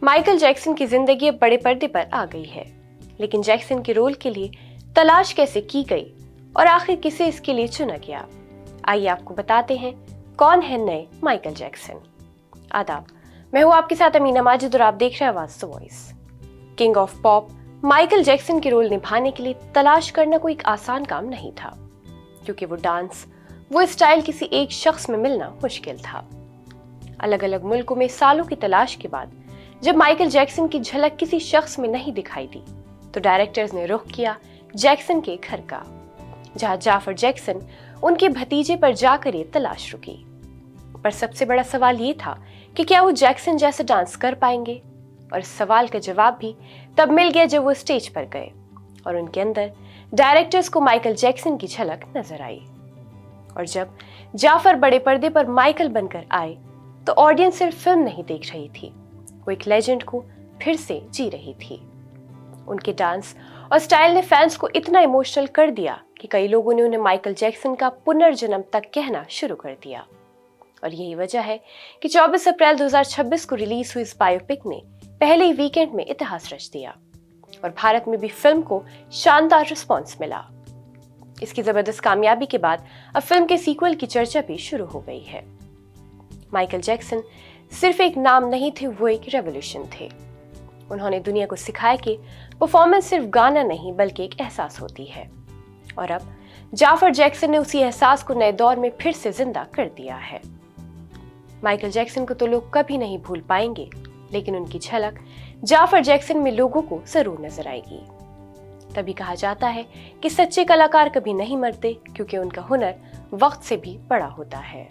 Michael Jackson की जिंदगी अब बड़े पर्दे पर आ गई है, लेकिन जैक्सन के रोल के लिए तलाश कैसे की गई और आखिर किसे इसके लिए चुना गया, आइए आपको बताते हैं कौन है नए माइकल जैक्सन। आदाब, मैं हूं आपके साथ अमीना माजिद और आप देख रहे हैं आवाज the voice. King of pop Michael Jackson के रोल निभाने के लिए तलाश करना कोई एक आसान काम नहीं था, क्योंकि वो डांस, वो स्टाइल किसी एक शख्स में मिलना मुश्किल था। अलग अलग मुल्कों में सालों की तलाश के बाद जब माइकल जैक्सन की झलक किसी शख्स में नहीं दिखाई दी, तो डायरेक्टर्स ने रुख किया जैक्सन के घर का, जहां जाफर जैक्सन उनके भतीजे पर जाकर ये तलाश रुकी। पर सबसे बड़ा सवाल ये था कि क्या वो जैक्सन जैसा डांस कर पाएंगे, और इस सवाल का जवाब भी तब मिल गया जब वो स्टेज पर गए और उनके अंदर डायरेक्टर्स को माइकल जैक्सन की झलक नजर आई। और जब जाफर बड़े पर्दे पर माइकल बनकर आए, तो ऑडियंस सिर्फ फिल्म नहीं देख रही थी, वो एक लेजेंड को फिर से जी रही थी। उनके डांस और स्टाइल ने फैंस को इतना इमोशनल कर दिया कि कई लोगों ने उन्हें माइकल जैक्सन का पुनर्जन्म तक कहना शुरू कर दिया। और यही वजह है कि 24 अप्रैल 2026 को रिलीज हुई इस बायोपिक ने पहले ही वीकेंड में इतिहास रच दिया और भारत में भी फिल्म को शानदार रिस्पॉन्स मिला। इसकी जबरदस्त कामयाबी के बाद अब फिल्म के सीक्वल की चर्चा भी शुरू हो गई है। माइकल जैक्सन सिर्फ एक नाम नहीं थे, वो एक रेवोल्यूशन थे। उन्होंने दुनिया को सिखाया कि परफॉर्मेंस सिर्फ गाना नहीं बल्कि एक एहसास होती है। और अब जाफर जैक्सन ने उसी एहसास को नए दौर में फिर से जिंदा कर दिया है। माइकल जैक्सन को तो लोग कभी नहीं भूल पाएंगे, लेकिन उनकी झलक जाफर जैक्सन में लोगों को जरूर नजर आएगी। तभी कहा जाता है कि सच्चे कलाकार कभी नहीं मरते, क्योंकि उनका हुनर वक्त से भी बड़ा होता है।